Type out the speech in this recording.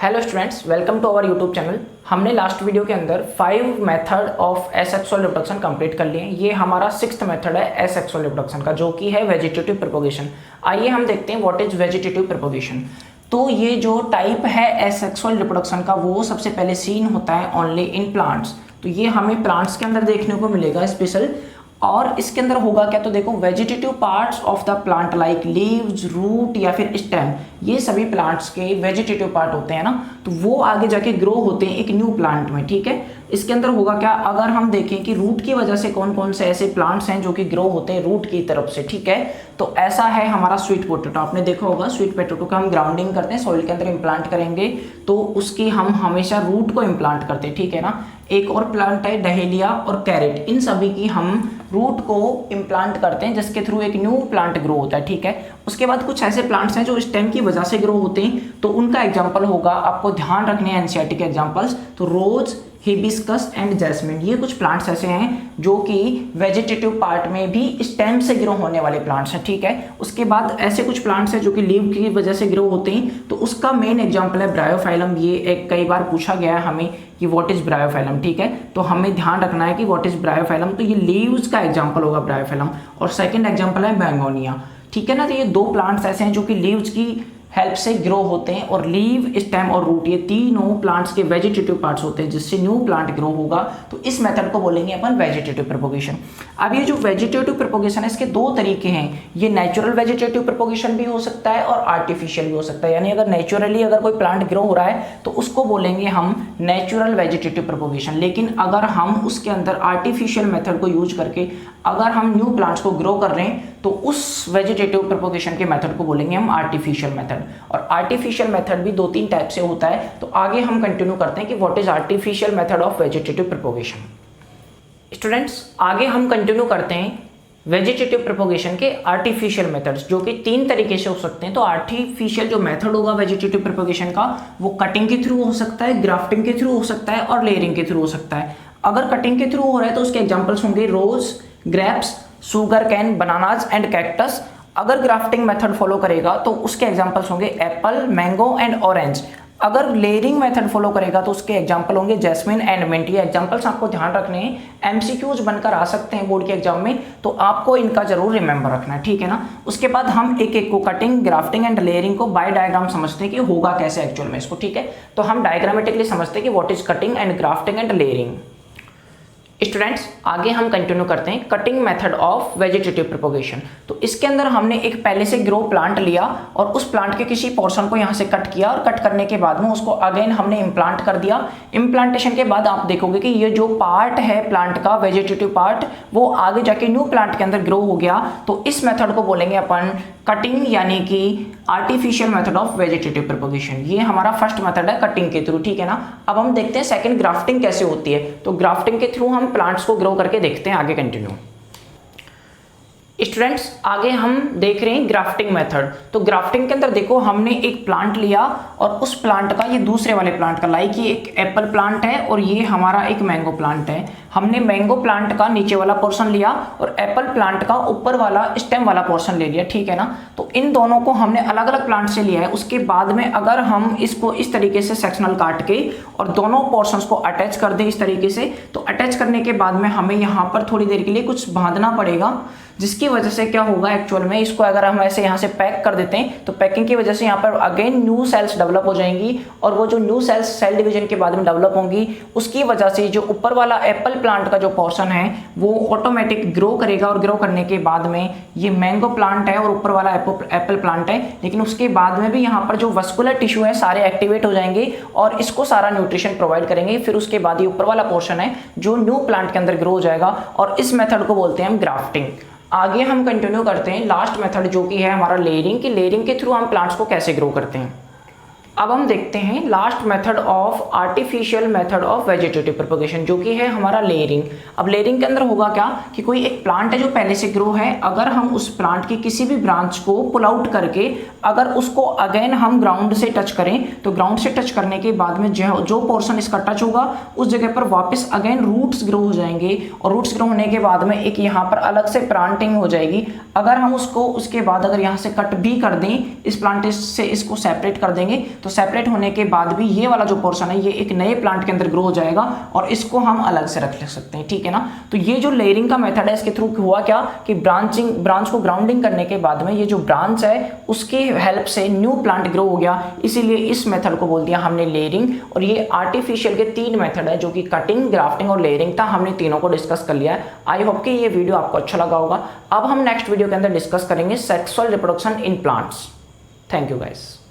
Hello students, welcome to our YouTube channel. हमने last video के अंदर 5 method of asexual reproduction complete कर लिए। ये हमारा 6th मेथड है एसेक्सुअल रिप्रोडक्शन का, जो कि है वेजिटेटिव प्रोपोगेशन। आइए हम देखते हैं व्हाट इज वेजिटेटिव प्रोपोगेशन। तो ये जो टाइप है एसेक्सुअल रिप्रोडक्शन का, वो सबसे पहले सीन होता है ओनली इन प्लांट्स। तो ये हमें प्लांट्स के अंदर देखने को मिलेगा स्पेशल। और इसके अंदर होगा क्या, तो देखो vegetative parts of the plant like leaves, root या फिर स्टेम, ये सभी प्लांट्स के वेजिटेटिव पार्ट होते हैं ना, तो वो आगे जाके ग्रो होते हैं एक न्यू प्लांट में। ठीक है, इसके अंदर होगा क्या, अगर हम देखें कि रूट की वजह से कौन कौन से ऐसे प्लांट्स हैं जो कि ग्रो होते हैं रूट की तरफ से। ठीक है, तो ऐसा है हमारा स्वीट पोटैटो। आपने देखा होगा स्वीट पोटैटो का हम ग्राउंडिंग करते हैं, सॉइल के अंदर इम्प्लांट करेंगे तो उसकी हम हमेशा रूट को इम्प्लांट करते हैं। ठीक है ना। एक और प्लांट है डहेलिया और कैरेट, इन सभी की हम रूट को इम्प्लांट करते हैं जिसके थ्रू एक न्यू प्लांट ग्रो होता है। ठीक है, उसके बाद कुछ ऐसे प्लांट्स हैं जो स्टेम की वजह से ग्रो होते हैं, तो उनका एग्जाम्पल होगा, आपको ध्यान रखने हैं एनसीईआरटी के एग्जाम्पल्स, तो रोज, हिबिस्कस एंड जैस्मिन, ये कुछ प्लांट्स ऐसे हैं जो कि वेजिटेटिव पार्ट में भी स्टेम से ग्रो होने वाले प्लांट्स हैं। ठीक है, उसके बाद ऐसे कुछ प्लांट्स हैं जो कि लीव की वजह से ग्रो होते हैं, तो उसका मेन एग्जांपल है ब्रायोफाइलम। ये एक कई बार पूछा गया है हमें कि व्हाट इज ब्रायोफाइलम। ठीक है, तो हमें ध्यान रखना है कि व्हाट इज ब्रायोफाइलम, तो ये लीव्स का एग्जाम्पल होगा ब्रायोफाइलम। और सेकेंड एग्जाम्पल है बेंगोनिया। ठीक है ना, तो ये दो प्लांट्स ऐसे हैं जो कि लीव्स की हेल्प से ग्रो होते हैं, और लीव, स्टेम और रूट, ये तीनों प्लांट्स के वेजिटेटिव पार्ट्स होते हैं जिससे न्यू प्लांट ग्रो होगा। तो इस मेथड को बोलेंगे अपन वेजिटेटिव प्रोपोगेशन। अब ये जो वेजिटेटिव प्रोपोगेशन है, इसके दो तरीके हैं। ये नेचुरल वेजिटेटिव प्रोपोगेशन भी हो सकता है और आर्टिफिशियल भी हो सकता है। यानी अगर नेचुरली अगर कोई प्लांट ग्रो हो रहा है तो उसको बोलेंगे हम नेचुरल वेजिटेटिव प्रोपोगेशन। लेकिन अगर हम उसके अंदर आर्टिफिशियल मेथड को यूज करके अगर हम न्यू प्लांट्स को ग्रो कर रहे हैं तो उस वेजिटेटिव प्रोपोगेशन के मेथड को बोलेंगे हम आर्टिफिशियल मेथड। और आर्टिफिशियल मेथड भी 2-3 टाइप से होता है। तो आगे हम कंटिन्यू करते हैं कि what is artificial method of vegetative propagation. Students, आगे हम कंटिन्यू करते हैं वेजिटेटिव प्रोपोगेशन के आर्टिफिशियल मेथड्स, जो कि 3 तरीके से हो सकते हैं। तो आर्टिफिशियल जो मेथड होगा वेजिटेटिव प्रोपोगेशन का, वो कटिंग के थ्रू हो सकता है, ग्राफ्टिंग के थ्रू हो सकता है और लेयरिंग के थ्रू हो सकता है। अगर कटिंग के थ्रू हो रहा है तो उसके एग्जांपल्स होंगे rose, grapes, sugar cane, bananas and cactus. अगर ग्राफ्टिंग मेथड फॉलो करेगा तो उसके एग्जांपल्स होंगे एप्पल, मैंगो एंड ऑरेंज। अगर लेयरिंग मेथड फॉलो करेगा तो उसके एग्जांपल होंगे जैस्मिन एंड मिंट। ये एग्जांपल्स आपको ध्यान रखने हैं, एमसीक्यूज बनकर आ सकते हैं बोर्ड के एग्जाम में, तो आपको इनका जरूर रिमेंबर रखना है। ठीक है ना। उसके बाद हम एक एक को कटिंग, ग्राफ्टिंग एंड लेयरिंग को बाय डायग्राम समझते हैं कि होगा कैसे एक्चुअल में इसको। ठीक है, तो हम डायग्रामेटिकली समझते हैं कि what is cutting and grafting and layering. Students, आगे हम कंटिन्यू करते हैं cutting method of vegetative propagation. तो इसके अंदर हमने एक पहले से ग्रो प्लांट लिया और उस प्लांट के किसी पोर्शन को यहाँ से कट किया, और कट करने के बाद में उसको अगेन हमने इम्प्लांट कर दिया। इम्प्लांटेशन के बाद आप देखोगे कि ये जो पार्ट है प्लांट का, वेजिटेटिव पार्ट, वो आगे जाके न्यू प्लांट के अंदर ग्रो हो गया। तो इस मेथड को बोलेंगे अपन कटिंग, यानी कि artificial method of vegetative propagation. ये हमारा फर्स्ट मेथड है कटिंग के थ्रू। ठीक है ना। अब हम देखते हैं सेकंड ग्राफ्टिंग कैसे होती है। तो ग्राफ्टिंग के थ्रू हम प्लांट्स को ग्रो करके देखते हैं। आगे कंटिन्यू। स्टूडेंट्स, आगे हम देख रहे हैं ग्राफ्टिंग मेथड। तो ग्राफ्टिंग के अंदर देखो, हमने एक प्लांट लिया और उस प्लांट का, ये दूसरे वाले प्लांट का, लाइक ये एक एप्पल प्लांट है और ये हमारा एक मैंगो प्लांट है। हमने मैंगो प्लांट का नीचे वाला पोर्शन लिया और एप्पल प्लांट का ऊपर वाला स्टेम वाला पोर्शन ले लिया। ठीक है ना। तो इन दोनों को हमने अलग अलग प्लांट से लिया है। उसके बाद में अगर हम इसको इस तरीके से सेक्शनल काट के और दोनों पोर्शंस को अटैच कर दें इस तरीके से, तो अटैच करने के बाद में हमें यहाँ पर थोड़ी देर के लिए कुछ बांधना पड़ेगा, जिसकी वजह से क्या होगा एक्चुअल में, इसको अगर हम ऐसे यहाँ से पैक कर देते हैं तो पैकिंग की वजह से यहाँ पर अगेन न्यू सेल्स डेवलप हो जाएंगी, और वो जो न्यू सेल्स सेल डिवीजन के बाद में डेवलप होंगी, उसकी वजह से जो ऊपर वाला एप्पल प्लांट का जो पोर्शन है वो ऑटोमेटिक ग्रो करेगा। और ग्रो करने के बाद में ये मैंगो प्लांट है और ऊपर वाला एप्पल प्लांट है, लेकिन उसके बाद में भी यहाँ पर जो वस्कुलर टिश्यू है सारे एक्टिवेट हो जाएंगे और इसको सारा न्यूट्रिशन प्रोवाइड करेंगे। फिर उसके बाद ये ऊपर वाला पोर्शन है जो न्यू प्लांट के अंदर ग्रो हो जाएगा, और इस मेथड को बोलते हैं हम ग्राफ्टिंग। आगे हम कंटिन्यू करते हैं लास्ट मेथड, जो कि है हमारा लेयरिंग। की लेयरिंग के थ्रू हम प्लांट्स को कैसे ग्रो करते हैं। अब हम देखते हैं last method of artificial method of vegetative propagation, जो कि है हमारा लेयरिंग। अब लेयरिंग के अंदर होगा क्या कि कोई एक प्लांट है जो पहले से ग्रो है, अगर हम उस प्लांट की किसी भी ब्रांच को पुल आउट करके अगर उसको अगेन हम ग्राउंड से टच करें, तो ग्राउंड से टच करने के बाद में जो पोर्शन इसका टच होगा उस जगह पर वापस अगेन रूट्स ग्रो हो जाएंगे, और रूट्स ग्रो होने के बाद में एक यहाँ पर अलग से प्लांटिंग हो जाएगी। अगर हम उसको उसके बाद अगर यहाँ से कट भी कर दें, इस प्लांट से इसको सेपरेट कर देंगे, तो सेपरेट होने के बाद भी ये वाला जो पोर्शन है ये एक नए प्लांट के अंदर ग्रो हो जाएगा और इसको हम अलग से रख सकते हैं, ठीक है ना। तो ये जो लेयरिंग का मेथड है इसके थ्रू हुआ क्या कि ब्रांच को ग्राउंडिंग करने के बाद में ये जो ब्रांच है उसकी हेल्प से न्यू प्लांट ग्रो हो गया, इसीलिए इस मेथड को बोल दिया हमने लेयरिंग। और ये आर्टिफिशियल के 3 मेथड है जो कि कटिंग, ग्राफ्टिंग और लेयरिंग था, हमने तीनों को डिस्कस कर लिया है। आई होप कि ये वीडियो आपको अच्छा लगा होगा। अब हम नेक्स्ट वीडियो के अंदर डिस्कस करेंगे sexual reproduction in plants. Thank you guys.